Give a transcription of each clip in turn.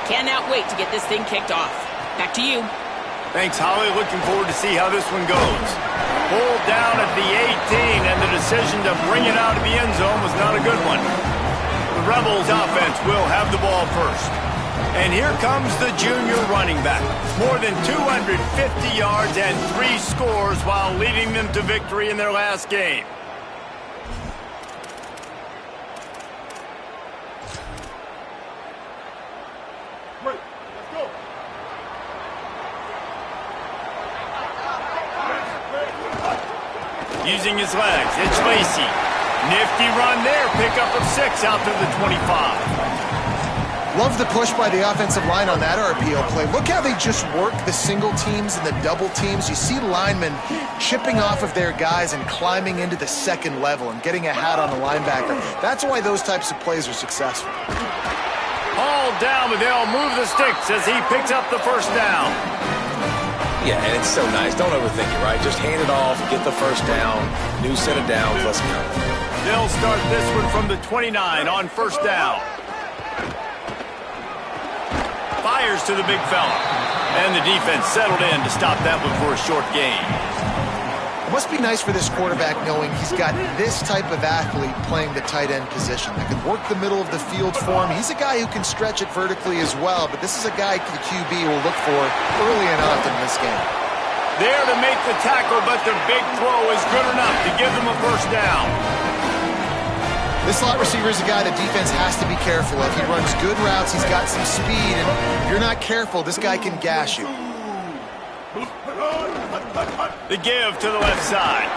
Cannot wait to get this thing kicked off. Back to you. Thanks, Holly. Looking forward to see how this one goes. Pulled down at the 18, and the decision to bring it out of the end zone was not a good one. The Rebels offense will have the ball first. And here comes the junior running back. More than 250 yards and 3 scores while leading them to victory in their last game. Using his legs, it's Lacey. Nifty run there, pickup of 6 out to the 25. Love the push by the offensive line on that RPO play. Look how they just work the single teams and the double teams. You see linemen chipping off of their guys and climbing into the second level and getting a hat on the linebacker. That's why those types of plays are successful. Hauled down, but they'll move the sticks as he picks up the first down. Yeah, and it's so nice. Don't overthink it, right? Just hand it off, get the first down, new set of downs, let's go. They'll start this one from the 29 on first down. Fires to the big fella. And the defense settled in to stop that one for a short gain. It must be nice for this quarterback knowing he's got this type of athlete playing the tight end position that can work the middle of the field for him. He's a guy who can stretch it vertically as well, but this is a guy the QB will look for early and often in this game. There to make the tackle, but the big throw is good enough to give them a first down. This slot receiver is a guy the defense has to be careful of. He runs good routes, he's got some speed, and if you're not careful, this guy can gash you. The give to the left side.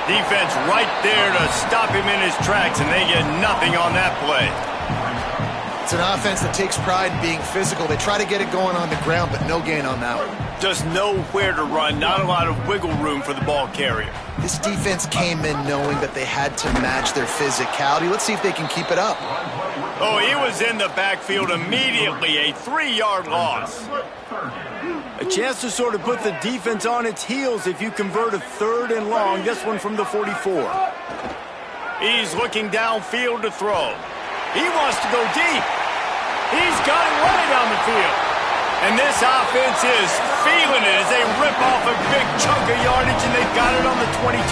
Defense right there to stop him in his tracks, and they get nothing on that play. It's an offense that takes pride in being physical. They try to get it going on the ground, but no gain on that one. Just nowhere to run, not a lot of wiggle room for the ball carrier. This defense came in knowing that they had to match their physicality. Let's see if they can keep it up. Oh, he was in the backfield immediately, a 3-yard loss. A chance to sort of put the defense on its heels if you convert a 3rd and long, this one from the 44. He's looking downfield to throw. He wants to go deep. He's got it right down the field. And this offense is feeling it as they rip off a big chunk of yardage, and they've got it on the 22.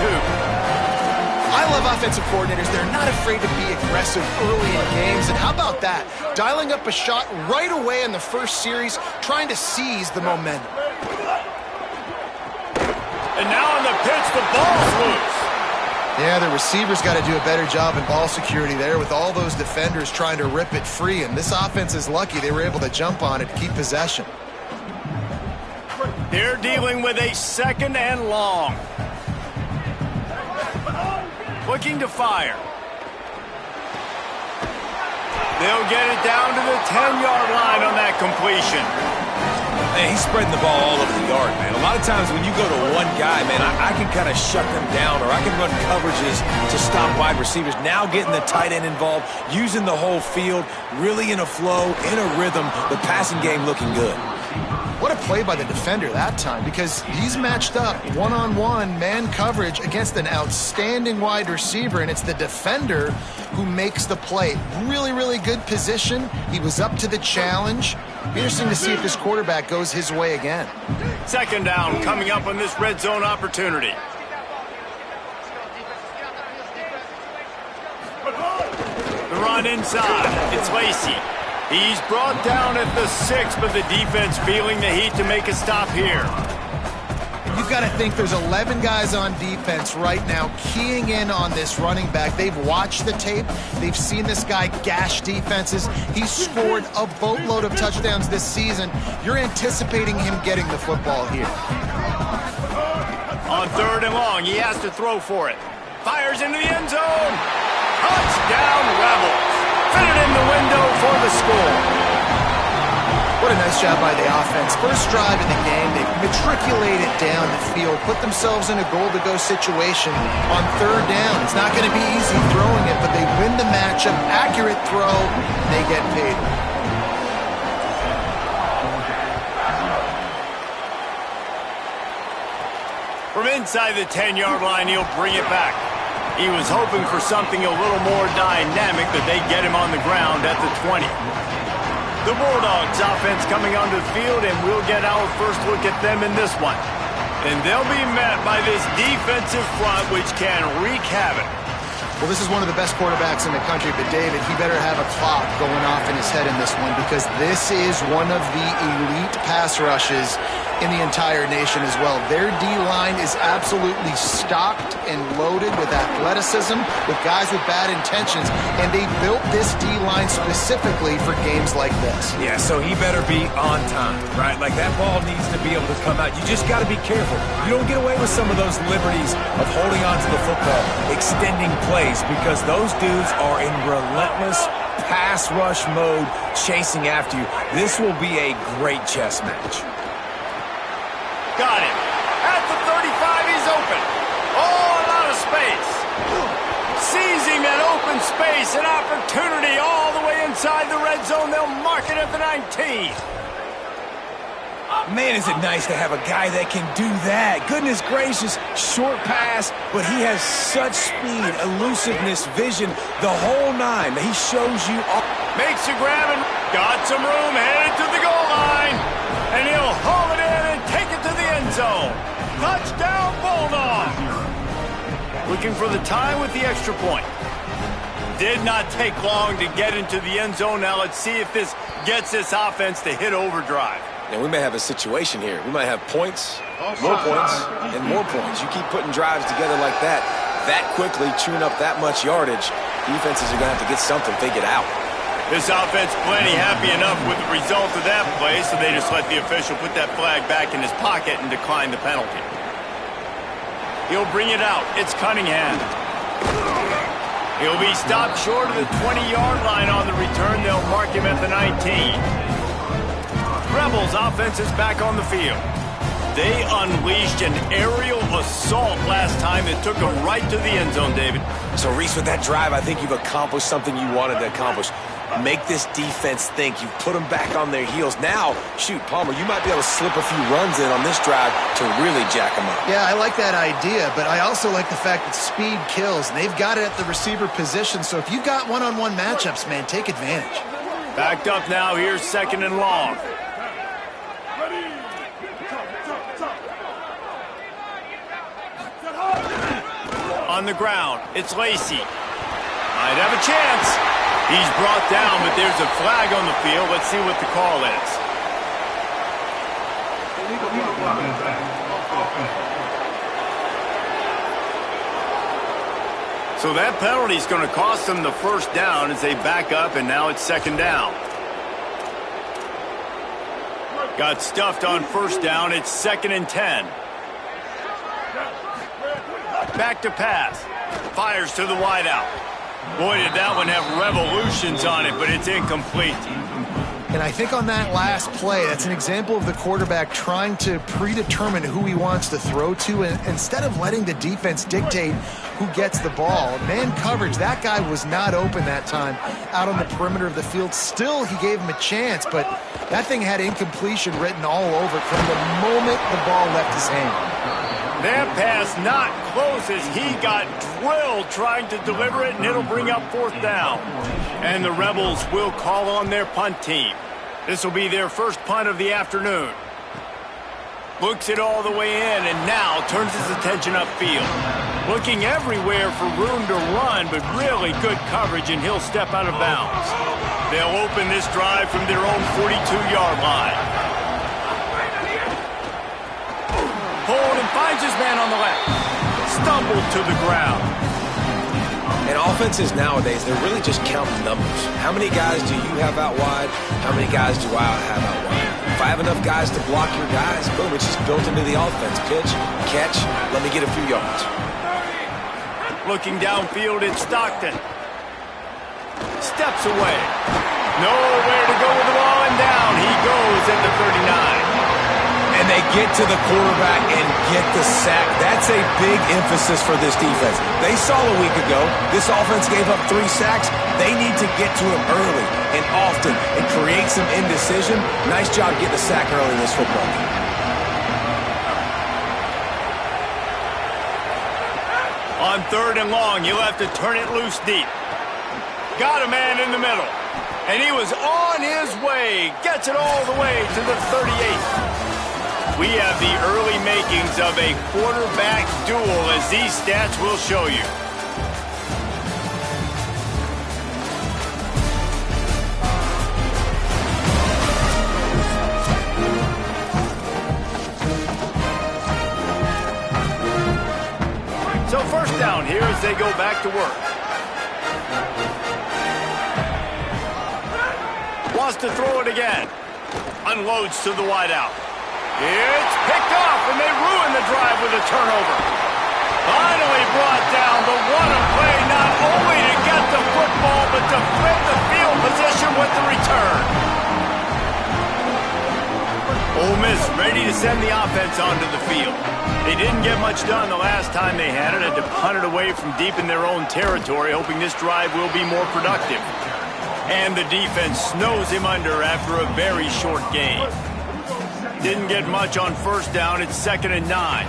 I love offensive coordinators. They're not afraid to be aggressive early in games. And how about that? Dialing up a shot right away in the first series, trying to seize the momentum. And now on the pitch, the ball's loose. Yeah, the receivers got to do a better job in ball security there with all those defenders trying to rip it free. And this offense is lucky they were able to jump on it to keep possession. They're dealing with a 2nd and long. Looking to fire. They'll get it down to the 10-yard line on that completion. Man, he's spreading the ball all over the yard, man. A lot of times when you go to one guy, man, I can kind of shut them down, or I can run coverages to stop wide receivers. Now getting the tight end involved, using the whole field, really in a flow, in a rhythm, the passing game looking good. What a play by the defender that time, because he's matched up one-on-one man coverage against an outstanding wide receiver, and it's the defender who makes the play. Really, really good position. He was up to the challenge. Be interesting to see if this quarterback goes his way again. 2nd down coming up on this red zone opportunity. The run inside. It's Lacey. He's brought down at the 6, but the defense feeling the heat to make a stop here. You've got to think there's 11 guys on defense right now keying in on this running back. They've watched the tape. They've seen this guy gash defenses. He's scored a boatload of touchdowns this season. You're anticipating him getting the football here. On 3rd and long, he has to throw for it. Fires into the end zone. Touchdown, Rebels. Fitted in the window for the score. What a nice job by the offense. First drive of the game, they matriculated down the field, put themselves in a goal-to-go situation on 3rd down. It's not going to be easy throwing it, but they win the matchup. Accurate throw, and they get paid. From inside the 10-yard line, he'll bring it back. He was hoping for something a little more dynamic, but they get him on the ground at the 20. The Bulldogs offense coming onto the field, and we'll get our first look at them in this one. And they'll be met by this defensive front, which can wreak havoc. Well, this is one of the best quarterbacks in the country, but David, he better have a clock going off in his head in this one, because this is one of the elite pass rushes in the entire nation as well. Their D-line is absolutely stocked and loaded with athleticism, with guys with bad intentions, and they built this D-line specifically for games like this. Yeah, so he better be on time, right? Like, that ball needs to be able to come out. You just got to be careful. You don't get away with some of those liberties of holding on to the football, extending plays, because those dudes are in relentless pass rush mode chasing after you. This will be a great chess match. Got him. At the 35, he's open. Oh, a lot of space. Sees him in open space, an opportunity all the way inside the red zone. They'll mark it at the 19. Man, is it nice to have a guy that can do that. Goodness gracious, short pass, but he has such speed, elusiveness, vision, the whole nine. He shows you all. Makes a grab and got some room, headed to the goal line. And he'll haul it in and take it to the end zone. Touchdown, Bulldog. Looking for the tie with the extra point. Did not take long to get into the end zone. Now let's see if this gets this offense to hit overdrive. And we may have a situation here. We might have points, more points, and more points. You keep putting drives together like that quickly, chewing up that much yardage, defenses are going to have to get something figured out. This offense plenty happy enough with the result of that play, so they just let the official put that flag back in his pocket and decline the penalty. He'll bring it out. It's Cunningham. He'll be stopped short of the 20-yard line on the return. They'll mark him at the 19. Rebels offense is back on the field. They unleashed an aerial assault last time that took them right to the end zone, David. So, Reese, with that drive, I think you've accomplished something you wanted to accomplish. Make this defense think. You've put them back on their heels. Now, shoot, Palmer, you might be able to slip a few runs in on this drive to really jack them up. Yeah, I like that idea, but I also like the fact that speed kills, and they've got it at the receiver position. So if you've got one-on-one matchups, man, take advantage. Backed up now. Here's second and long. On the ground, it's Lacey. Might have a chance. He's brought down, but there's a flag on the field. Let's see what the call is. So that penalty is going to cost them the first down as they back up, and now it's second down. Got stuffed on first down. It's 2nd and 10. Back to pass. Fires to the wideout. Boy, did that one have revolutions on it, but it's incomplete. And I think on that last play, that's an example of the quarterback trying to predetermine who he wants to throw to, and instead of letting the defense dictate who gets the ball. Man coverage, that guy was not open that time out on the perimeter of the field. Still, he gave him a chance, but that thing had incompletion written all over it from the moment the ball left his hand. That pass not close as he got drilled trying to deliver it, and it'll bring up fourth down. And the Rebels will call on their punt team. This will be their first punt of the afternoon. Looks it all the way in, and now turns his attention upfield. Looking everywhere for room to run, but really good coverage, and he'll step out of bounds. They'll open this drive from their own 42-yard line. Hold and finds his man on the left. Stumbled to the ground. And offenses nowadays, they're really just counting numbers. How many guys do you have out wide? How many guys do I have out wide? If I have enough guys to block your guys, boom, it's just built into the offense. Pitch, catch, let me get a few yards. Looking downfield, it's Stockton. Steps away. Nowhere to go with the ball, and down he goes at the 39. And they get to the quarterback and get the sack. That's a big emphasis for this defense. They saw a week ago, this offense gave up 3 sacks. They need to get to him early and often and create some indecision. Nice job getting a sack early in this football game. On 3rd and long, you'll have to turn it loose deep. Got a man in the middle. And he was on his way. Gets it all the way to the 38. We have the early makings of a quarterback duel, as these stats will show you. So first down here as they go back to work. Wants to throw it again. Unloads to the wideout. It's picked off, and they ruin the drive with a turnover. Finally brought down, but what a play, not only to get the football, but to flip the field position with the return. Ole Miss ready to send the offense onto the field. They didn't get much done the last time they had it to punt it away from deep in their own territory, hoping this drive will be more productive. And the defense snows him under after a very short game. Didn't get much on first down. It's 2nd and 9.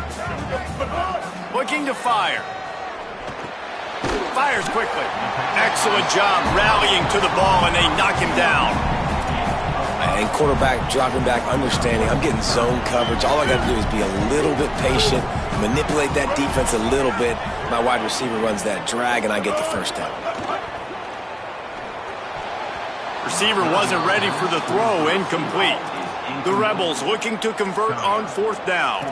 Looking to fire. Fires quickly. Excellent job rallying to the ball, and they knock him down. And quarterback dropping back, understanding I'm getting zone coverage. All I got to do is be a little bit patient, manipulate that defense a little bit. My wide receiver runs that drag, and I get the first down. Receiver wasn't ready for the throw, incomplete. The Rebels looking to convert on 4th down.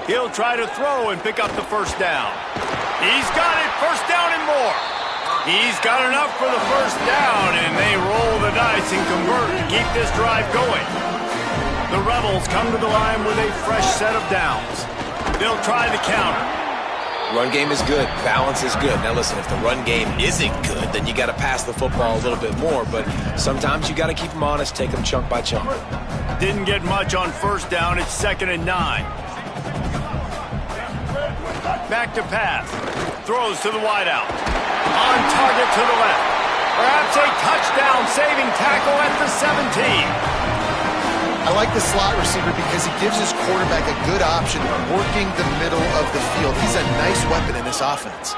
He'll try to throw and pick up the first down. He's got it, first down and more. He's got enough for the first down, and they roll the dice and convert to keep this drive going. The Rebels come to the line with a fresh set of downs. They'll try the counter. Run game is good. Balance is good. Now listen, if the run game isn't good, then you got to pass the football a little bit more. But sometimes you got to keep them honest, take them chunk by chunk. Didn't get much on first down. It's 2nd and 9. Back to pass. Throws to the wideout. On target to the left. Perhaps a touchdown-saving tackle at the 17. I like the slot receiver because he gives his quarterback a good option working the middle of the field. He's a nice weapon in this offense.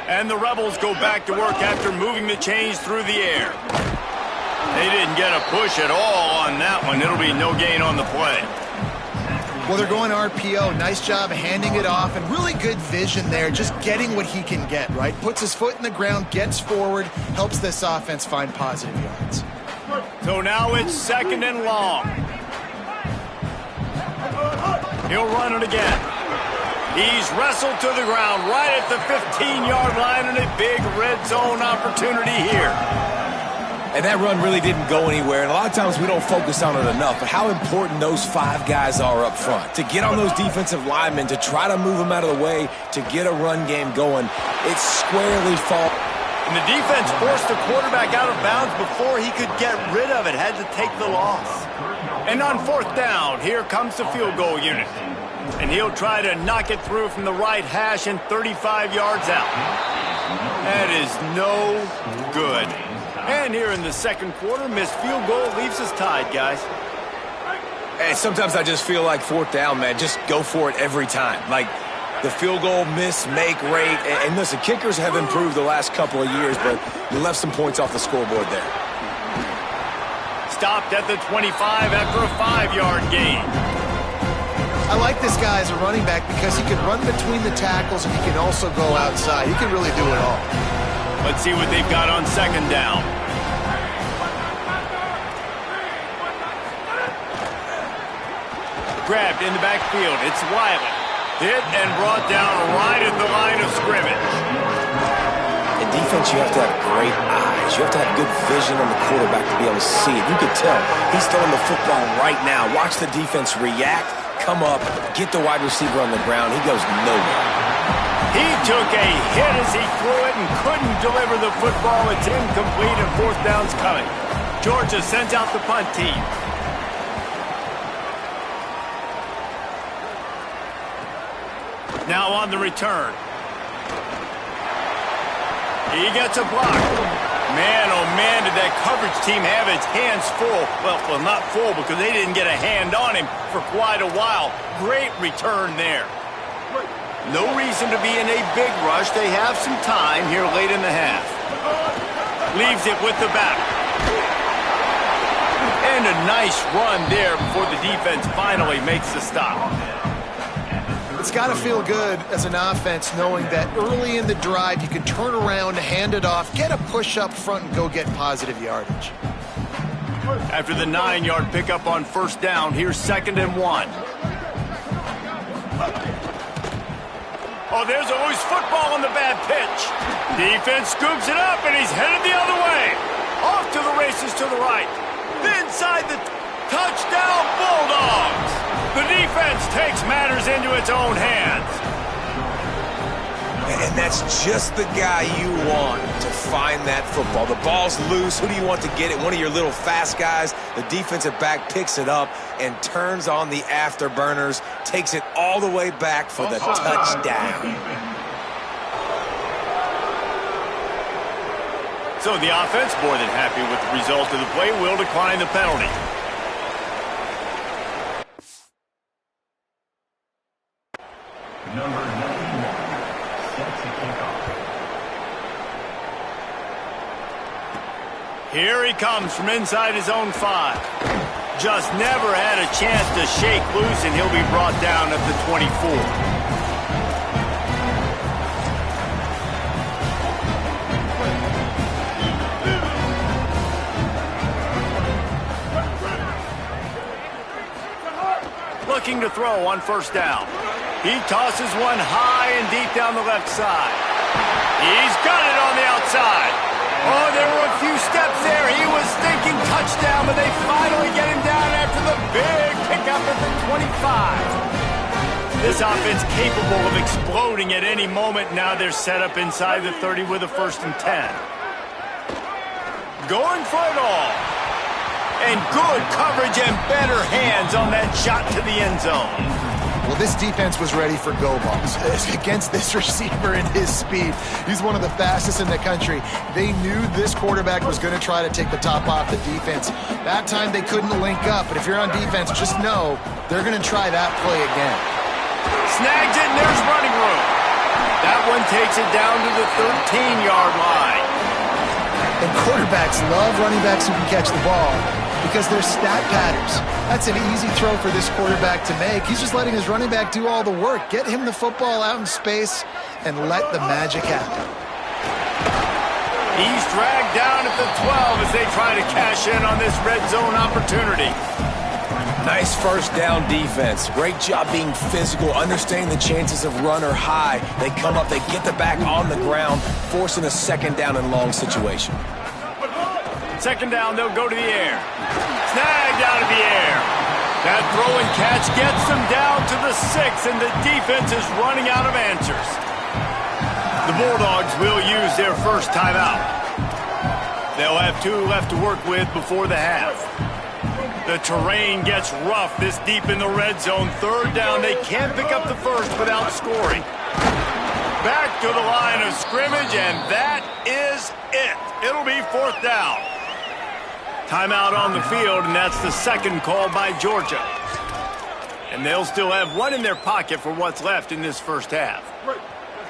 And the Rebels go back to work after moving the chains through the air. They didn't get a push at all on that one. It'll be no gain on the play. Well, they're going RPO. Nice job handing it off, and really good vision there, just getting what he can get, right? Puts his foot in the ground, gets forward, helps this offense find positive yards. So now it's 2nd and long. He'll run it again. He's wrestled to the ground right at the 15-yard line, and a big red zone opportunity here. And that run really didn't go anywhere, and a lot of times we don't focus on it enough, but how important those 5 guys are up front. To get on those defensive linemen, to try to move them out of the way, to get a run game going, it's squarely fault. And the defense forced the quarterback out of bounds before he could get rid of it, had to take the loss. And on 4th down, here comes the field goal unit. And he'll try to knock it through from the right hash and 35 yards out. That is no good. And here in the 2nd quarter, missed field goal leaves us tied, guys. And sometimes I just feel like 4th down, man, just go for it every time. Like the field goal miss-make rate. And listen, kickers have improved the last couple of years, but you left some points off the scoreboard there. Stopped at the 25 after a 5-yard gain. I like this guy as a running back because he can run between the tackles and he can also go outside. He can really do it all. Let's see what they've got on 2nd down. Grabbed in the backfield. It's Wiley. Hit and brought down right at the line of scrimmage. In defense, you have to have great eyes. You have to have good vision on the quarterback to be able to see it. You can tell he's throwing the football right now. Watch the defense react, come up, get the wide receiver on the ground. He goes nowhere. He took a hit as he threw it and couldn't deliver the football. It's incomplete and 4th down's coming. Georgia sends out the punt team. Now on the return. He gets a block. Man, oh man, did that coverage team have its hands full. Well, not full because they didn't get a hand on him for quite a while. Great return there. No reason to be in a big rush. They have some time here late in the half. Leaves it with the back. And a nice run there before the defense finally makes the stop. It's got to feel good as an offense knowing that early in the drive you can turn around, hand it off, get a push up front, and go get positive yardage. After the 9-yard pickup on first down, here's 2nd and 1. Oh, there's always football on the bad pitch. Defense scoops it up, and he's headed the other way. Off to the races to the right. Inside the touchdown Bulldogs. The defense takes matters into its own hands. And that's just the guy you want to find that football. The ball's loose. Who do you want to get it? One of your little fast guys. The defensive back picks it up and turns on the afterburners, takes it all the way back for the touchdown. So the offense, more than happy with the result of the play, will decline the penalty. Number 91 sets the kickoff. Here he comes from inside his own 5. Just never had a chance to shake loose, and he'll be brought down at the 24. Looking to throw on first down. He tosses one high and deep down the left side. He's got it on the outside. Oh, there were a few steps there. He was thinking touchdown, but they finally get him down after the big pickup at the 25. This offense capable of exploding at any moment. Now they're set up inside the 30 with a 1st and 10. Going for it all. And good coverage and better hands on that shot to the end zone. Well, this defense was ready for go balls against this receiver and his speed. He's one of the fastest in the country. They knew this quarterback was going to try to take the top off the defense. That time they couldn't link up, but if you're on defense, just know they're going to try that play again. Snags it, and there's running room. That one takes it down to the 13-yard line. And quarterbacks love running backs who can catch the ball because they're stat patterns. That's an easy throw for this quarterback to make. He's just letting his running back do all the work. Get him the football out in space and let the magic happen. He's dragged down at the 12 as they try to cash in on this red zone opportunity. Nice first down defense. Great job being physical, understanding the chances of run or high. They come up, they get the back on the ground, forcing a 2nd down and long situation. 2nd down, they'll go to the air. Snagged out of the air. That throw and catch gets them down to the 6, and the defense is running out of answers. The Bulldogs will use their first timeout. They'll have 2 left to work with before the half. The terrain gets rough this deep in the red zone. 3rd down, they can't pick up the first without scoring. Back to the line of scrimmage, and that is it. It'll be 4th down. Timeout on the field, and that's the 2nd call by Georgia. And they'll still have 1 in their pocket for what's left in this first half.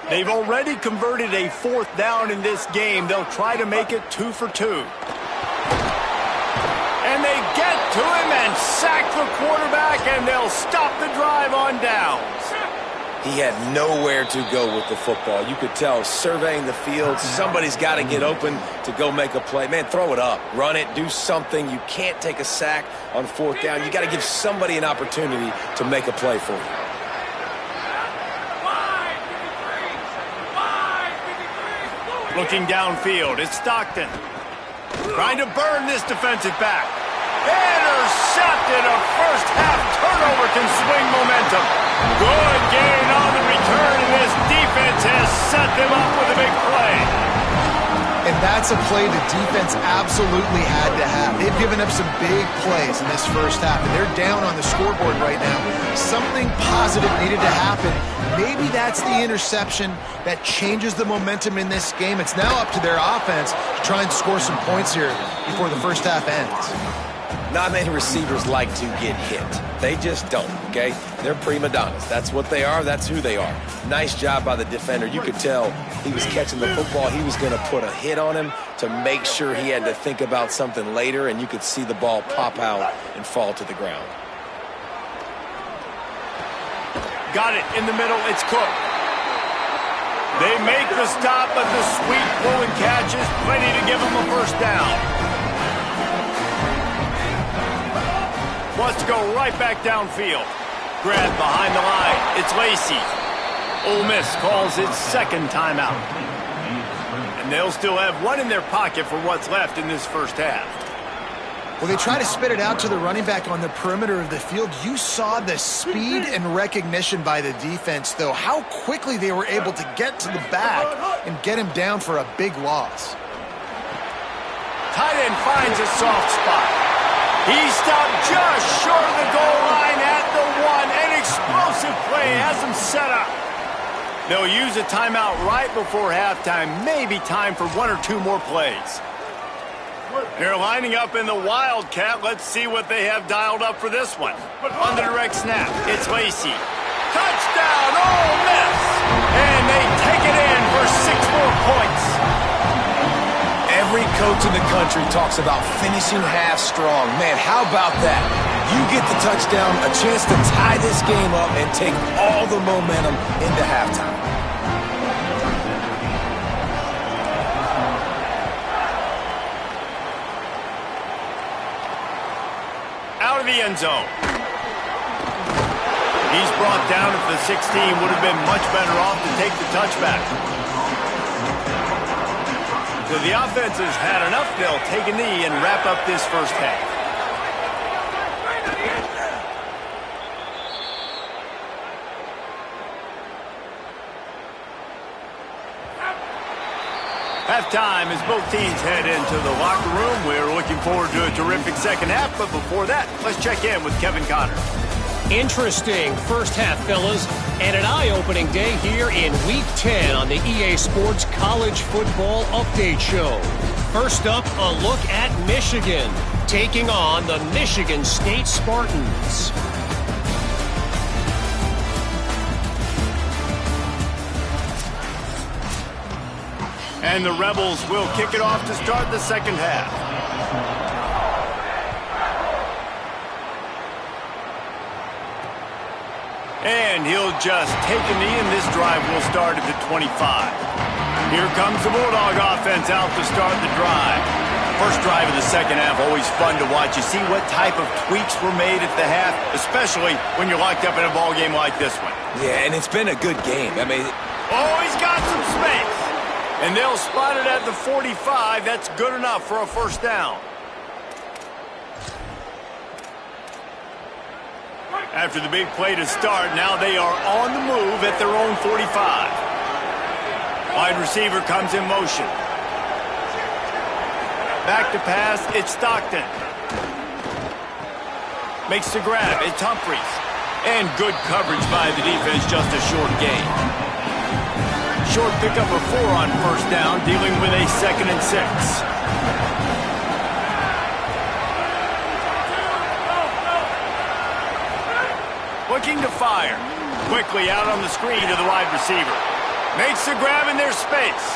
They've already converted a 4th down in this game. They'll try to make it 2 for 2. And they get to him and sack the quarterback, and they'll stop the drive on downs. He had nowhere to go with the football. You could tell, surveying the field, somebody's got to get open to go make a play. Man, throw it up. Run it. Do something. You can't take a sack on 4th down. You got to give somebody an opportunity to make a play for you. Looking downfield, it's Stockton. Trying to burn this defensive back. Intercepted. A first half turnover can swing momentum. Good gain on the return, and this defense has set them up with a big play. And And that's a play the defense absolutely had to have. They've given up some big plays in this first half, and they're down on the scoreboard right now. Something positive needed to happen. Maybe that's the interception that changes the momentum in this game. It's now up to their offense to try and score some points here before the first half ends. Not many receivers like to get hit. They just don't, okay? They're prima donnas. That's what they are. That's who they are. Nice job by the defender. You could tell he was catching the football. He was going to put a hit on him to make sure he had to think about something later, and you could see the ball pop out and fall to the ground. Got it in the middle. It's Cook. They make the stop, but the sweet pull and catch is plenty to give them a first down. Wants to go right back downfield. Grab behind the line. It's Lacey. Ole Miss calls its second timeout. And they'll still have one in their pocket for what's left in this first half. Well, they try to spit it out to the running back on the perimeter of the field. You saw the speed and recognition by the defense, though. How quickly they were able to get to the back and get him down for a big loss. Tight end finds a soft spot. He stopped just short of the goal line at the one. An explosive play has him set up. They'll use a timeout right before halftime. Maybe time for one or two more plays. They're lining up in the Wildcat. Let's see what they have dialed up for this one. On the direct snap, it's Lacey. Touchdown, Ole Miss! And they take it in for 6 more points. Every coach in the country talks about finishing half strong. Man, how about that? You get the touchdown, a chance to tie this game up and take all the momentum into halftime. Out of the end zone. He's brought down at the 16. Would have been much better off to take the touchback. So the offense has had enough. They'll take a knee and wrap up this first half. Halftime as both teams head into the locker room. We're looking forward to a terrific second half, but before that, let's check in with Kevin Connor. Interesting first half, fellas, and an eye-opening day here in Week 10 on the EA Sports College Football Update Show. First up, a look at Michigan, taking on the Michigan State Spartans. And the Rebels will kick it off to start the second half. And he'll just take a knee, and this drive will start at the 25. Here comes the Bulldog offense out to start the drive. First drive of the second half, always fun to watch. You see what type of tweaks were made at the half, especially when you're locked up in a ball game like this one. Yeah, and it's been a good game. I mean, oh, he's got some space. And they'll spot it at the 45. That's good enough for a first down. After the big play to start, now they are on the move at their own 45. Wide receiver comes in motion. Back to pass, it's Stockton. Makes the grab, it's Humphries. And good coverage by the defense, just a short gain. Short pickup of 4 on first down, dealing with a 2nd and 6. Looking to fire. Quickly out on the screen to the wide receiver. Makes the grab in their space.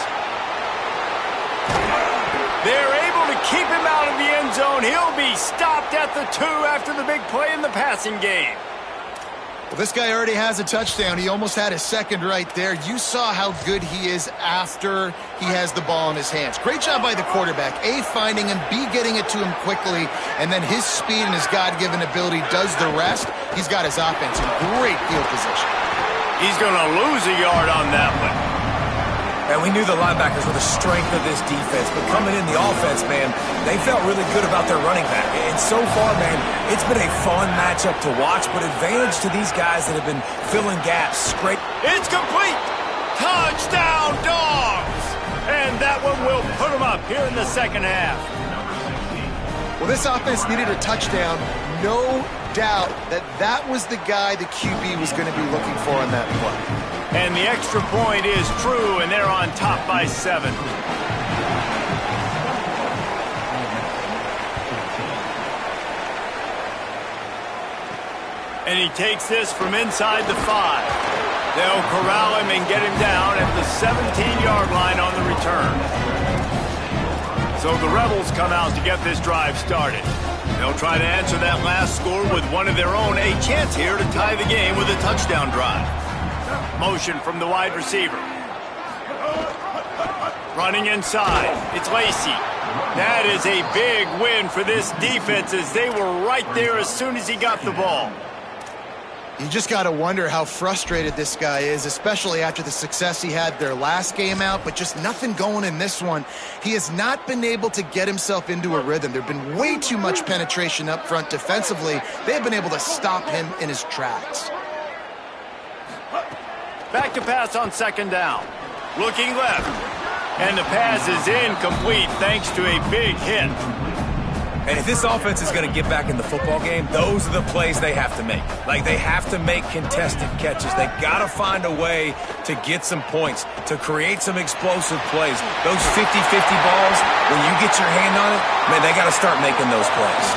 They're able to keep him out of the end zone. He'll be stopped at the 2 after the big play in the passing game. Well, this guy already has a touchdown. He almost had a second right there. You saw how good he is after he has the ball in his hands. Great job by the quarterback. A, finding him, B, getting it to him quickly, and then his speed and his God-given ability does the rest. He's got his offense in great field position. He's going to lose a yard on that one. And we knew the linebackers were the strength of this defense, but coming in the offense, man, they felt really good about their running back. And so far, man, it's been a fun matchup to watch, but advantage to these guys that have been filling gaps. Great. It's complete. Touchdown, Dogs. And that one will put them up. up here in the second half. Well, this offense needed a touchdown. No doubt that that was the guy the QB was going to be looking for on that play. And the extra point is true, and they're on top by 7. And he takes this from inside the 5. They'll corral him and get him down at the 17-yard line on the return. So the Rebels come out to get this drive started. They'll try to answer that last score with one of their own. A chance here to tie the game with a touchdown drive. Motion from the wide receiver. Running inside. It's Lacey. That is a big win for this defense as they were right there as soon as he got the ball. You just got to wonder how frustrated this guy is, especially after the success he had their last game out, but just nothing going in this one. He has not been able to get himself into a rhythm. There have been way too much penetration up front defensively. They have been able to stop him in his tracks. Back to pass on second down. Looking left. And the pass is incomplete thanks to a big hit. And if this offense is going to get back in the football game, those are the plays they have to make. Like, they have to make contested catches. They got to find a way to get some points, to create some explosive plays. Those 50-50 balls, when you get your hand on it, man, they got to start making those plays.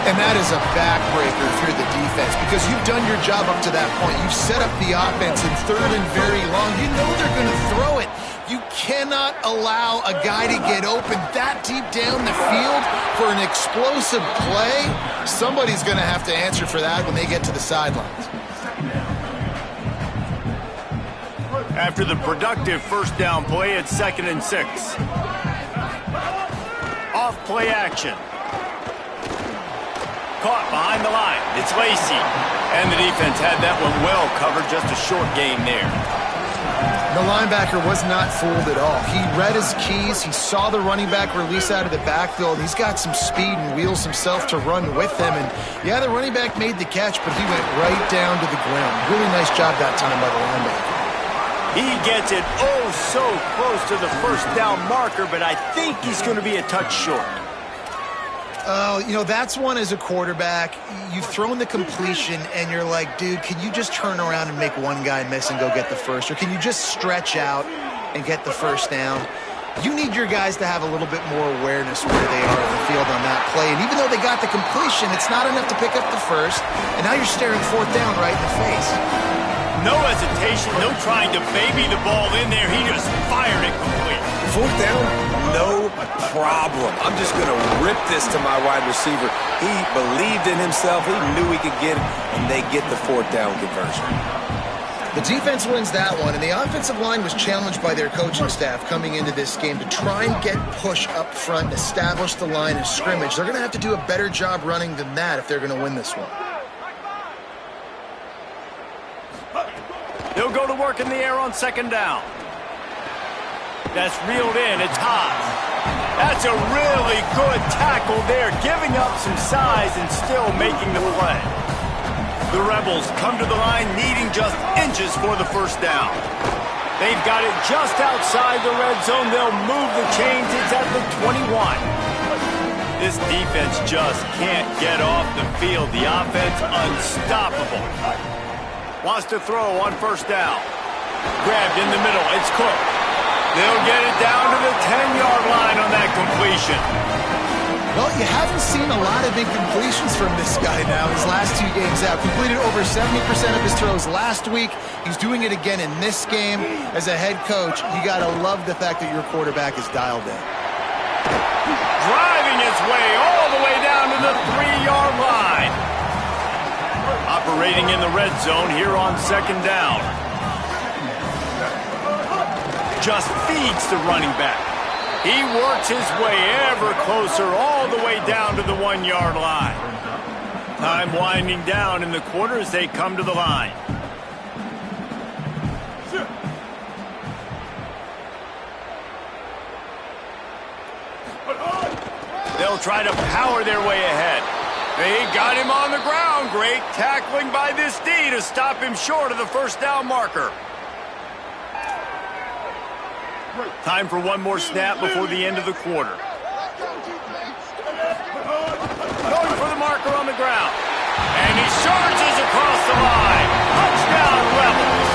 And that is a backbreaker if you're the defense, because you've done your job up to that point. You've set up the offense in third and very long. You know they're going to throw it. You cannot allow a guy to get open that deep down the field for an explosive play. Somebody's going to have to answer for that when they get to the sidelines. After the productive first down play, it's 2nd and 6. Off play action. Caught behind the line. It's Lacey. And the defense had that one well covered. Just a short gain there. The linebacker was not fooled at all. He read his keys. He saw the running back release out of the backfield. He's got some speed and wheels himself to run with him. And, yeah, the running back made the catch, but he went right down to the ground. Really nice job that time by the linebacker. He gets it oh so close to the first down marker, but I think he's going to be a touch short. Oh, you know, that's one as a quarterback. You've thrown the completion, and you're like, dude, can you just turn around and make one guy miss and go get the first? Or can you just stretch out and get the first down? You need your guys to have a little bit more awareness where they are on the field on that play. And even though they got the completion, it's not enough to pick up the first. And now you're staring fourth down right in the face. No hesitation, no trying to baby the ball in there. He just fired it complete. Fourth down, no problem. I'm just going to rip this to my wide receiver. He believed in himself. He knew he could get it, and they get the fourth down conversion. The defense wins that one, and the offensive line was challenged by their coaching staff coming into this game to try and get push up front and establish the line of scrimmage. They're going to have to do a better job running than that if they're going to win this one. They'll go to work in the air on second down. That's reeled in. It's Haas. That's a really good tackle there, giving up some size and still making the play. The Rebels come to the line needing just inches for the first down. They've got it just outside the red zone. They'll move the chains. It's at the 21. This defense just can't get off the field. The offense unstoppable. Wants to throw on first down. Grabbed in the middle. It's Cook. They'll get it down to the 10-yard line on that completion. Well, you haven't seen a lot of big completions from this guy now his last 2 games out. Completed over 70% of his throws last week. He's doing it again in this game. As a head coach, you got to love the fact that your quarterback is dialed in. Driving his way all the way down to the 3-yard line. Operating in the red zone here on second down. Just feeds the running back. He works his way ever closer all the way down to the 1-yard line. Time winding down in the quarter as they come to the line. They'll try to power their way ahead. They got him on the ground. Great tackling by this D to stop him short of the first down marker. Time for one more snap before the end of the quarter. Going for the marker on the ground. And he charges across the line. Touchdown, Rebels.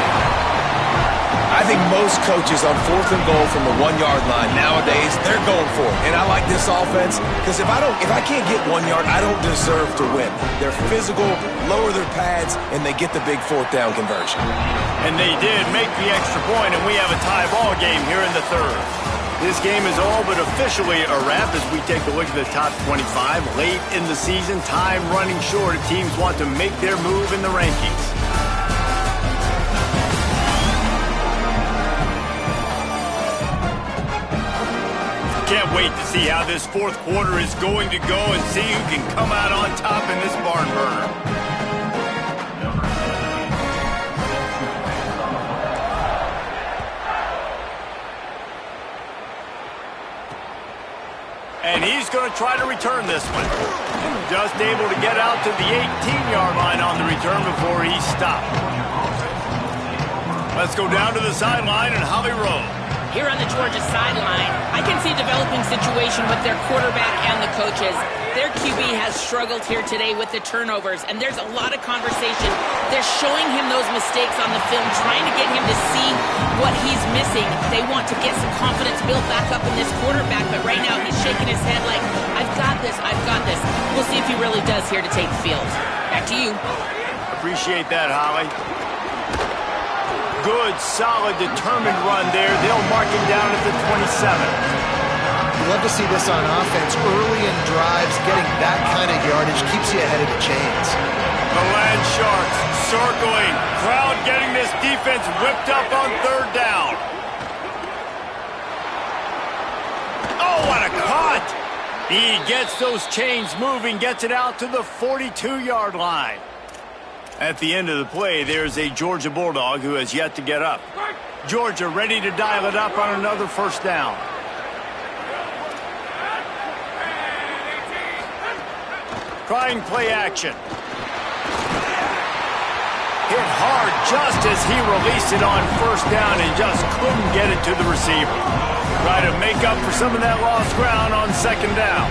I think most coaches on 4th and goal from the 1-yard line nowadays, they're going for it. And I like this offense because if I can't get 1 yard, I don't deserve to win. They're physical, lower their pads, and they get the big 4th down conversion. And they did make the extra point, and we have a tie ball game here in the 3rd. This game is all but officially a wrap as we take a look at the top 25. Late in the season, time running short. Teams want to make their move in the rankings. Can't wait to see how this 4th quarter is going to go and see who can come out on top in this barn burner. And he's going to try to return this one. Just able to get out to the 18-yard line on the return before he stopped. Let's go down to the sideline and Holly Rowe. Here on the Georgia sideline, I can see a developing situation with their quarterback and the coaches. Their QB has struggled here today with the turnovers, and there's a lot of conversation. They're showing him those mistakes on the film, trying to get him to see what he's missing. They want to get some confidence built back up in this quarterback, but right now he's shaking his head like, I've got this, I've got this. We'll see if he really does here to take the field. Back to you. Appreciate that, Holly. Good, solid, determined run there. They'll mark him down at the 27. You love to see this on offense. Early in drives, getting that kind of yardage keeps you ahead of the chains. The Land Sharks circling. Crowd getting this defense whipped up on 3rd down. Oh, what a cut! He gets those chains moving, gets it out to the 42-yard line. At the end of the play, there's a Georgia Bulldog who has yet to get up. Georgia ready to dial it up on another 1st down. Trying play action. Hit hard just as he released it on 1st down and just couldn't get it to the receiver. Try to make up for some of that lost ground on 2nd down.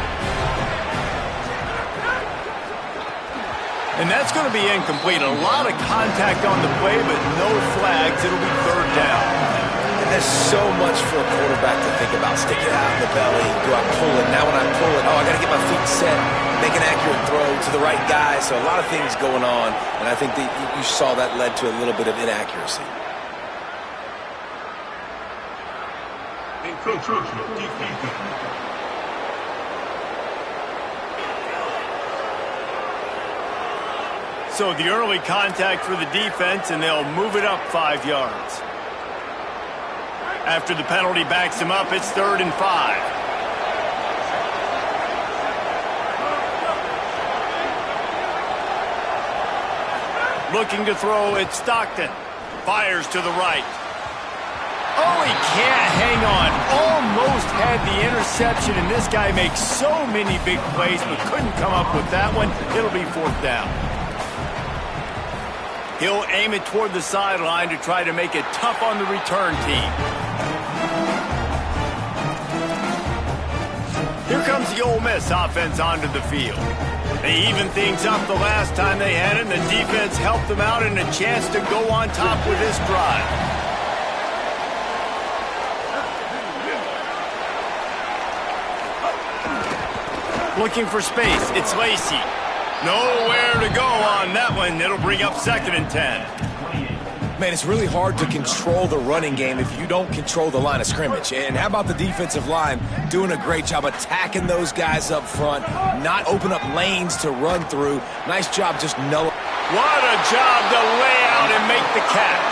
And that's going to be incomplete. A lot of contact on the play, but no flags. It'll be 3rd down. And there's so much for a quarterback to think about. Stick it out in the belly. Do I pull it? Now when I pull it, I got to get my feet set, make an accurate throw to the right guy. So a lot of things going on, and I think that you saw that led to a little bit of inaccuracy. So the early contact for the defense, and they'll move it up 5 yards. After the penalty backs him up, it's 3rd and 5. Looking to throw, it's Stockton. Fires to the right. Oh, he can't hang on. Almost had the interception, and this guy makes so many big plays, but couldn't come up with that one. It'll be 4th down. He'll aim it toward the sideline to try to make it tough on the return team. Here comes the Ole Miss offense onto the field. They evened things up the last time they had it, and the defense helped them out and a chance to go on top with this drive. Looking for space, it's Lacey. Nowhere to go on that one. It'll bring up 2nd and 10. Man, it's really hard to control the running game if you don't control the line of scrimmage. And how about the defensive line doing a great job attacking those guys up front, not open up lanes to run through. Nice job just no. What a job to lay out and make the catch.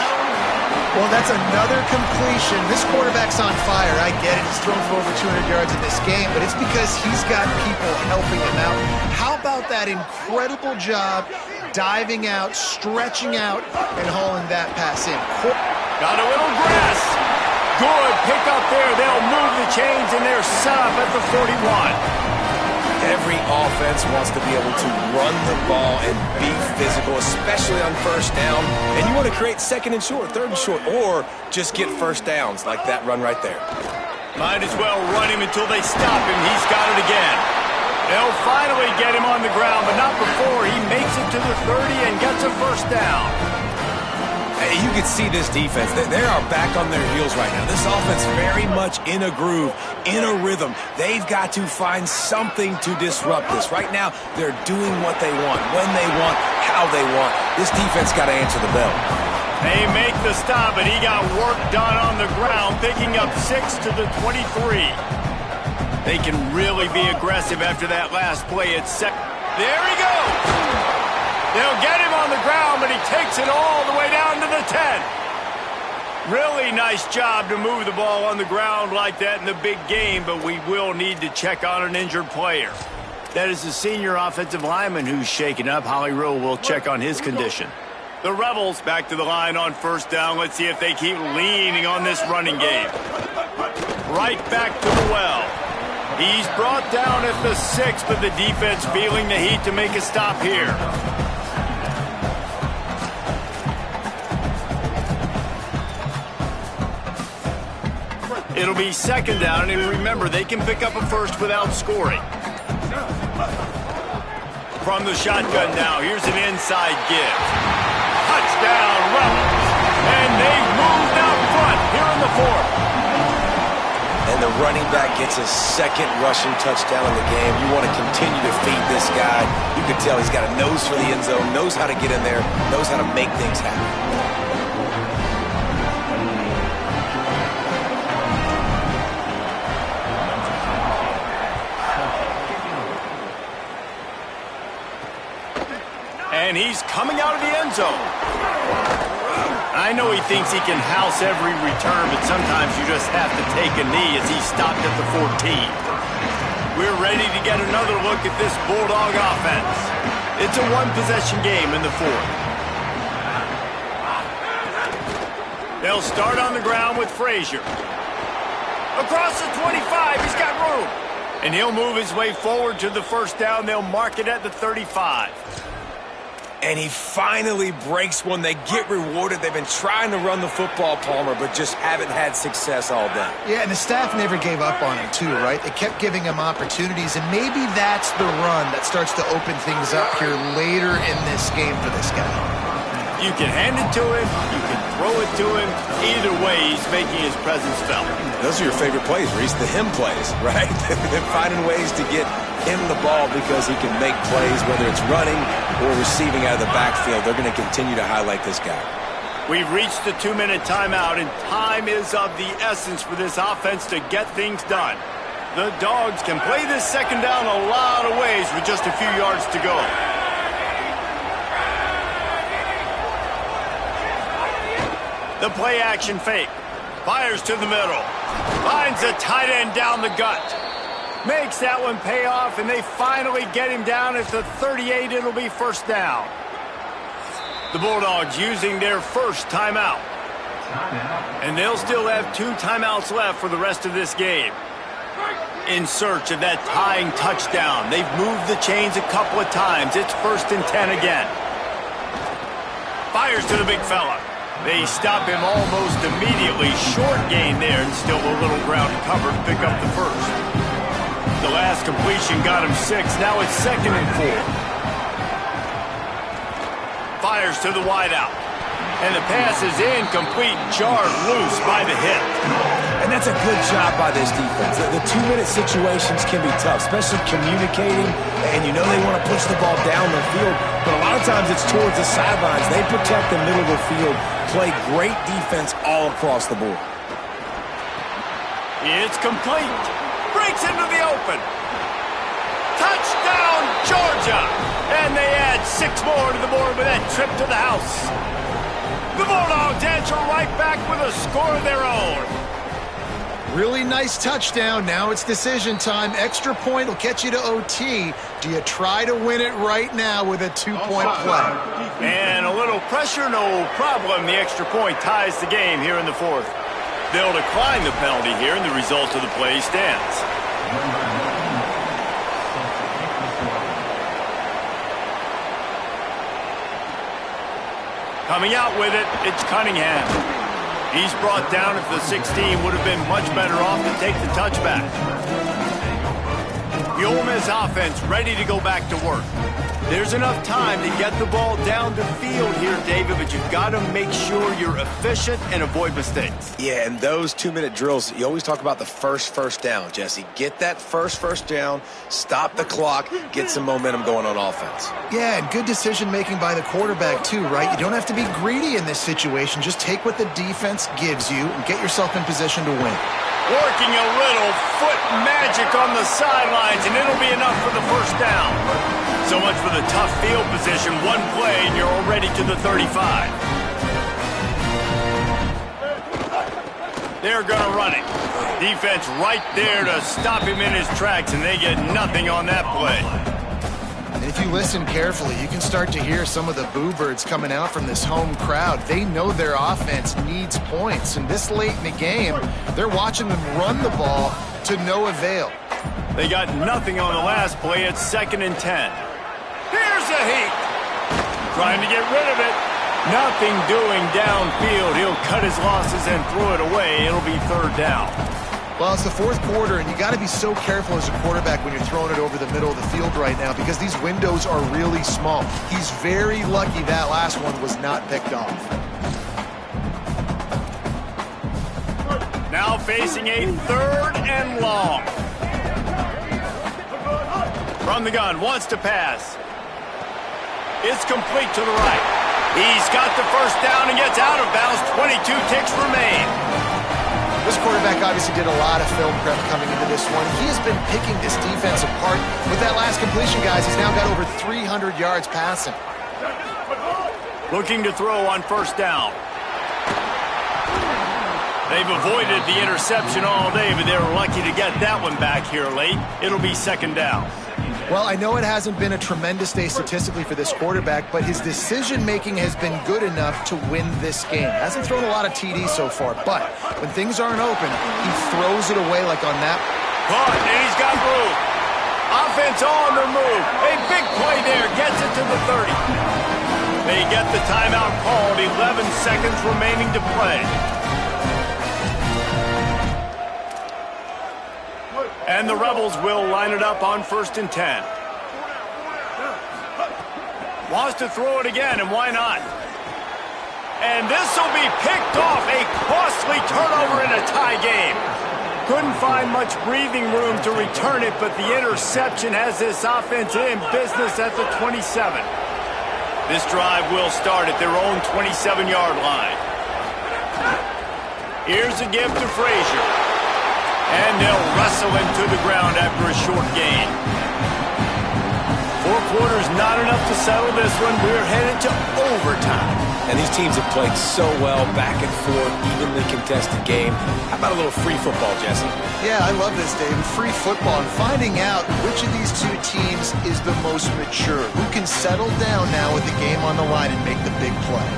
Well, that's another completion. This quarterback's on fire. I get it. He's thrown for over 200 yards in this game, but it's because he's got people helping him out. How about that incredible job diving out, stretching out, and hauling that pass in? Got a little grass. Good pick up there. They'll move the chains, and they're set up at the 41. Every offense wants to be able to run the ball and be physical, especially on first down. And you want to create second and short, third and short, or just get first downs like that run right there. Might as well run him until they stop him. He's got it again. They'll finally get him on the ground, but not before he makes it to the 30 and gets a first down. Hey, you can see this defense. They are back on their heels right now. This offense very much in a groove, in a rhythm. They've got to find something to disrupt this. Right now, they're doing what they want, when they want, how they want. This defense got to answer the bell. They make the stop, and he got work done on the ground, picking up 6 to the 23. They can really be aggressive after that last play. It's set. There he goes. They'll get him on the ground, but he takes it all the way down to the 10. Really nice job to move the ball on the ground like that in the big game, but we will need to check on an injured player. That is the senior offensive lineman who's shaken up. Holly Rowe will check on his condition. The Rebels back to the line on first down. Let's see if they keep leaning on this running game. Right back to the well. He's brought down at the 6, but the defense feeling the heat to make a stop here. It'll be second down, and remember, they can pick up a first without scoring. From the shotgun now, here's an inside give. Touchdown, Rebels. And they've moved out front here in the 4th. And the running back gets his second rushing touchdown in the game. You want to continue to feed this guy. You can tell he's got a nose for the end zone, knows how to get in there, knows how to make things happen. And he's coming out of the end zone. I know he thinks he can house every return, but sometimes you just have to take a knee as he stopped at the 14. We're ready to get another look at this Bulldog offense. It's a one-possession game in the 4th. They'll start on the ground with Frazier. Across the 25, he's got room. And he'll move his way forward to the first down. They'll mark it at the 35. And he finally breaks one. They get rewarded. They've been trying to run the football, Palmer, but just haven't had success all day. Yeah, and the staff never gave up on him, too, right? They kept giving him opportunities, and maybe that's the run that starts to open things up here later in this game for this guy. You can hand it to him. You can throw it to him. Either way, he's making his presence felt. Those are your favorite plays, Reese, the him plays, right? They're finding ways to get him the ball because he can make plays, whether it's running or receiving out of the backfield. They're going to continue to highlight this guy. We've reached the 2-minute timeout, and time is of the essence for this offense to get things done. The Dogs can play this second down a lot of ways with just a few yards to go. The play action fake. Fires to the middle. Finds a tight end down the gut. Makes that one pay off, and they finally get him down at the 38. It'll be first down. The Bulldogs using their first timeout. And they'll still have 2 timeouts left for the rest of this game. In search of that tying touchdown. They've moved the chains a couple of times. It's 1st and 10 again. Fires to the big fella. They stop him almost immediately. Short gain there, and still a little ground covered to pick up the first. The last completion got him 6. Now it's 2nd and 4. Fires to the wideout. And the pass is incomplete, jarred loose by the hit. And that's a good job by this defense. The 2-minute situations can be tough, especially communicating, and you know they want to push the ball down the field, but a lot of times it's towards the sidelines. They protect the middle of the field, play great defense all across the board. It's complete. Breaks into the open. Touchdown, Georgia! And they add 6 more to the board with that trip to the house. The Bulldogs answer right back with a score of their own. Really nice touchdown. Now it's decision time. Extra point will get you to OT. Do you try to win it right now with a 2-point play? And a little pressure, no problem. The extra point ties the game here in the 4th. They'll decline the penalty here, and the result of the play stands. Coming out with it, it's Cunningham. He's brought down at the 16. Would have been much better off to take the touchback. The Ole Miss offense ready to go back to work. There's enough time to get the ball down the field here, David, but you've got to make sure you're efficient and avoid mistakes. Yeah, and those 2-minute drills, you always talk about the first down, Jesse. Get that first down, stop the clock, get some momentum going on offense. Yeah, and good decision-making by the quarterback, too, right? You don't have to be greedy in this situation. Just take what the defense gives you and get yourself in position to win. Working a little foot magic on the sidelines, and it'll be enough for the first down. So much for the tough field position. One play, and you're already to the 35. They're going to run it. Defense right there to stop him in his tracks, and they get nothing on that play. And if you listen carefully, you can start to hear some of the boo birds coming out from this home crowd. They know their offense needs points, and this late in the game, they're watching them run the ball to no avail. They got nothing on the last play. It's 2nd and 10. Here's a heat. Trying to get rid of it. Nothing doing downfield. He'll cut his losses and throw it away. It'll be 3rd down. Well, it's the 4th quarter, and you got to be so careful as a quarterback when you're throwing it over the middle of the field right now because these windows are really small. He's very lucky that last one was not picked off. Now facing a 3rd and long. From the gun, wants to pass. It's complete to the right. He's got the first down and gets out of bounds. 22 ticks remain. This quarterback obviously did a lot of film prep coming into this one. He has been picking this defense apart. With that last completion, guys, he's now got over 300 yards passing. Looking to throw on 1st down. They've avoided the interception all day, but they're lucky to get that one back here late. It'll be 2nd down. Well, I know it hasn't been a tremendous day statistically for this quarterback, but his decision-making has been good enough to win this game. Hasn't thrown a lot of TDs so far, but when things aren't open, he throws it away like on that. Caught, and he's got room. Offense on the move. A big play there. Gets it to the 30. They get the timeout called. 11 seconds remaining to play. And the Rebels will line it up on 1st and 10. Wants to throw it again, and why not? And this will be picked off. A costly turnover in a tie game. Couldn't find much breathing room to return it, but the interception has this offense in business at the 27. This drive will start at their own 27-yard line. Here's a give to Frazier. And they'll wrestle him to the ground after a short gain. 4 quarters, not enough to settle this one. We're headed to overtime. And these teams have played so well, back and forth, evenly contested game. How about a little free football, Jesse? Yeah, I love this, David. Free football and finding out which of these two teams is the most mature. Who can settle down now with the game on the line and make the big play.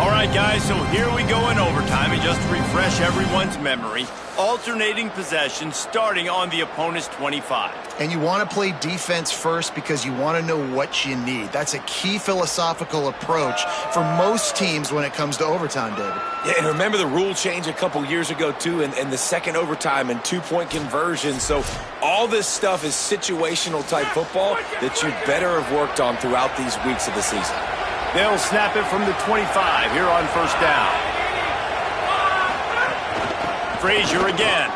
All right, guys, so here we go in overtime. And just to refresh everyone's memory, alternating possession starting on the opponent's 25. And you want to play defense first because you want to know what you need. That's a key philosophical approach for most teams when it comes to overtime, David. Yeah, and remember the rule change a couple years ago, too, and the second overtime and 2-point conversion. So all this stuff is situational type football that you better have worked on throughout these weeks of the season. They'll snap it from the 25 here on 1st down. Frazier again.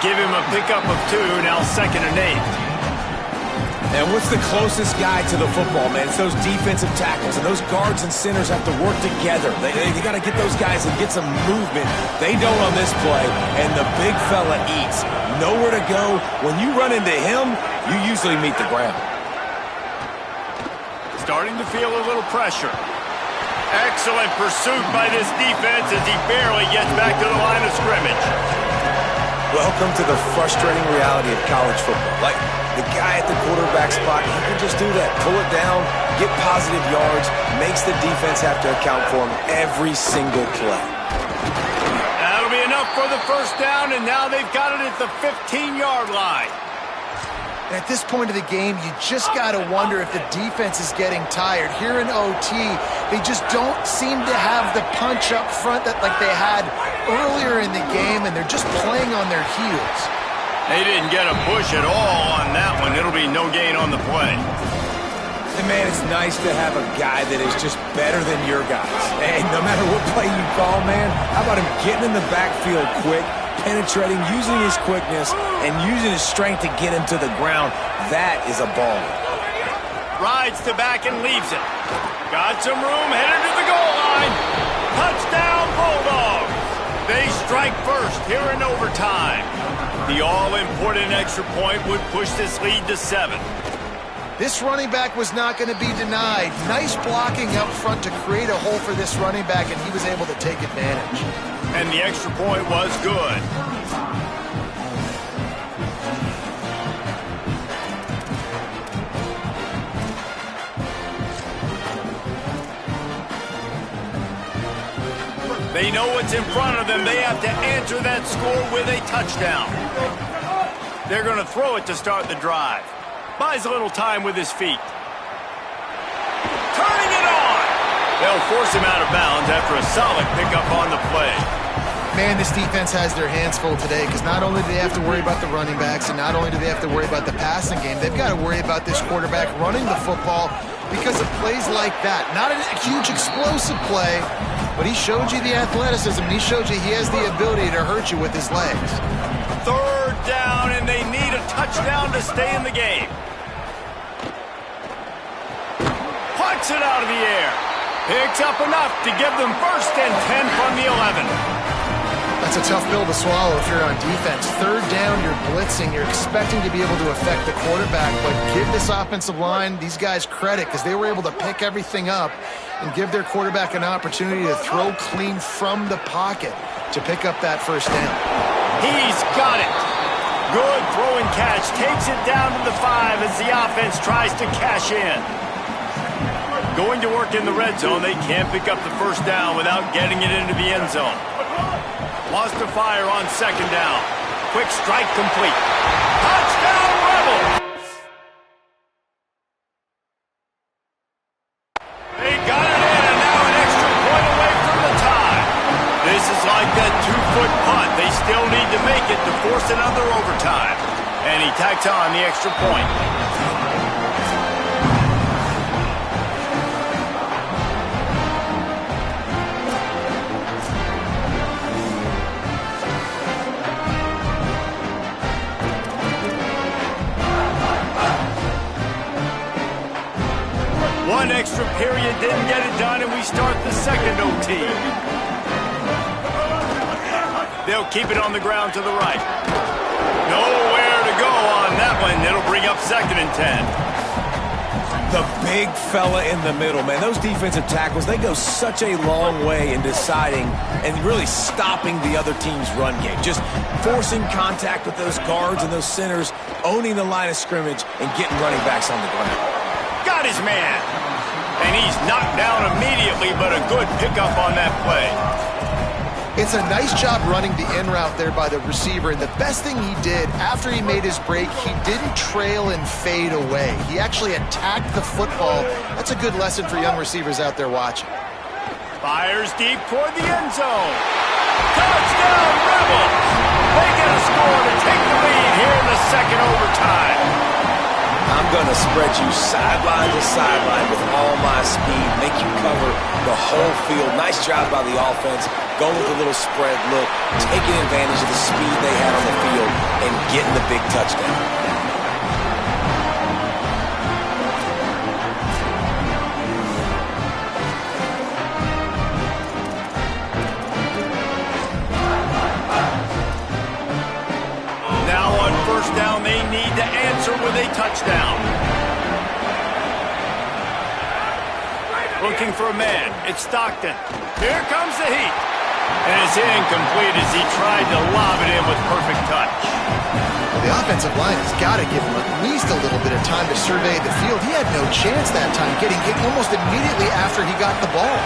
Give him a pickup of 2, now 2nd and 8. And what's the closest guy to the football, man? It's those defensive tackles, and those guards and centers have to work together. They got to get those guys and get some movement. They don't on this play, and the big fella eats. Nowhere to go. When you run into him, you usually meet the ground. Starting to feel a little pressure. Excellent pursuit by this defense as he barely gets back to the line of scrimmage. Welcome to the frustrating reality of college football. Like, the guy at the quarterback spot, he can just do that. Pull it down, get positive yards, makes the defense have to account for him every single play. That'll be enough for the 1st down, and now they've got it at the 15-yard line. And at this point of the game, you just got to wonder if the defense is getting tired. Here in OT, they just don't seem to have the punch up front that like they had earlier in the game, and they're just playing on their heels. They didn't get a push at all on that one. It'll be no gain on the play. And man, it's nice to have a guy that is just better than your guys. And no matter what play you call, man, how about him getting in the backfield quick, penetrating, using his quickness, and using his strength to get him to the ground? That is a ball. Rides to back and leaves it. Got some room, headed to the goal line. Touchdown, Bulldogs. They strike first here in overtime. The all-important extra point would push this lead to 7. This running back was not going to be denied. Nice blocking up front to create a hole for this running back, and he was able to take advantage. And the extra point was good. They know what's in front of them. They have to answer that score with a touchdown. They're going to throw it to start the drive. Buys a little time with his feet. Turning it on! They'll force him out of bounds after a solid pickup on the play. Man, this defense has their hands full today because not only do they have to worry about the running backs and not only do they have to worry about the passing game, they've got to worry about this quarterback running the football because of plays like that. Not a huge explosive play, but he showed you the athleticism, and he showed you he has the ability to hurt you with his legs. Third down, and they need a touchdown to stay in the game. Puts it out of the air. Picks up enough to give them 1st and 10 from the 11. That's a tough pill to swallow if you're on defense. Third down, you're blitzing. You're expecting to be able to affect the quarterback, but give this offensive line, these guys, credit because they were able to pick everything up and give their quarterback an opportunity to throw clean from the pocket to pick up that 1st down. He's got it. Good throw and catch. Takes it down to the 5 as the offense tries to cash in. Going to work in the red zone, they can't pick up the 1st down without getting it into the end zone. Lost to fire on 2nd down. Quick strike complete. Touchdown, Rebels! They got it in, and now an extra point away from the tie. This is like that 2-foot punt. They still need to make it to force another overtime. And he tacks on the extra point. One extra period didn't get it done, and we start the 2nd OT. They'll keep it on the ground to the right. Nowhere to go on that one. It'll bring up 2nd and 10. The big fella in the middle, man. Those defensive tackles, they go such a long way in deciding and really stopping the other team's run game. Just forcing contact with those guards and those centers, owning the line of scrimmage, and getting running backs on the ground. Got his man. And he's knocked down immediately, but a good pickup on that play. It's a nice job running the in route there by the receiver, and the best thing he did after he made his break, he didn't trail and fade away. He actually attacked the football. That's a good lesson for young receivers out there watching. Fires deep toward the end zone. Touchdown, Rebels! They get a score to take the lead here in the 2nd overtime. I'm going to spread you sideline to sideline with all my speed, make you cover the whole field. Nice job by the offense, going with a little spread look, taking advantage of the speed they had on the field, and getting the big touchdown. Down, they need to answer with a touchdown. Looking for a man. It's Stockton. Here comes the heat. And it's incomplete as he tried to lob it in with perfect touch. Well, the offensive line has got to give him at least a little bit of time to survey the field. He had no chance that time, getting hit almost immediately after he got the ball.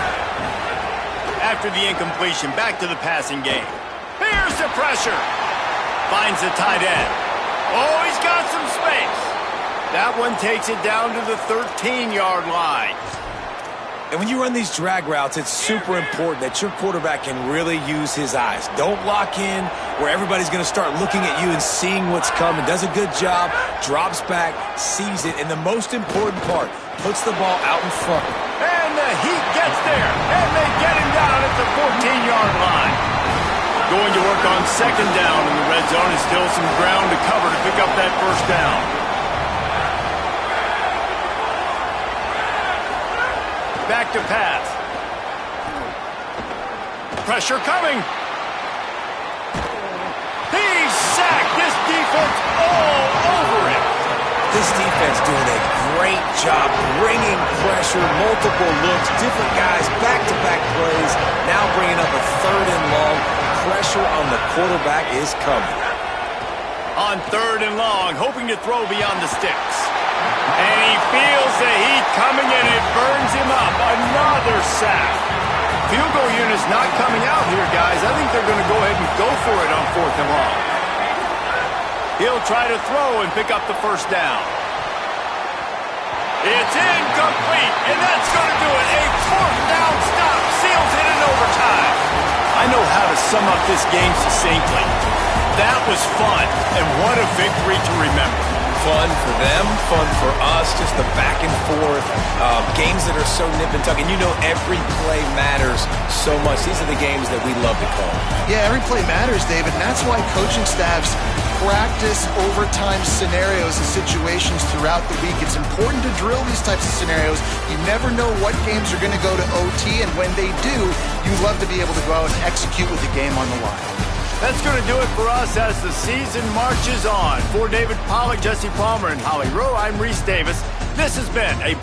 After the incompletion, back to the passing game. Here's the pressure. Finds the tight end. Oh, he's got some space. That one takes it down to the 13-yard line. And when you run these drag routes, it's super important that your quarterback can really use his eyes. Don't lock in where everybody's going to start looking at you and seeing what's coming. Does a good job, drops back, sees it, and the most important part, puts the ball out in front. And the heat gets there, and they get him down at the 14-yard line. Going to work on second down in the red zone, and still some ground to cover to pick up that first down. Back to pass. Pressure coming. He's sacked. This defense all over him. This defense doing a great job bringing pressure, multiple looks, different guys, back-to-back plays. Now bringing up a third and long. Pressure on the quarterback is coming. On third and long, hoping to throw beyond the sticks. And he feels the heat coming and it burns him up. Another sack. Field goal unit's not coming out here, guys. I think they're going to go ahead and go for it on fourth and long. He'll try to throw and pick up the first down. It's incomplete, and that's going to do it. A fourth down stop seals it in overtime. I know how to sum up this game succinctly. That was fun, and what a victory to remember. Fun for them, fun for us, just the back and forth, games that are so nip and tuck, and you know every play matters so much. These are the games that we love to call. Yeah, every play matters, David, and that's why coaching staffs practice overtime scenarios and situations throughout the week. It's important to drill these types of scenarios. You never know what games are going to go to OT, and when they do, you love to be able to go out and execute with the game on the line. That's going to do it for us as the season marches on. For David Pollack, Jesse Palmer, and Holly Rowe, I'm Reese Davis. This has been a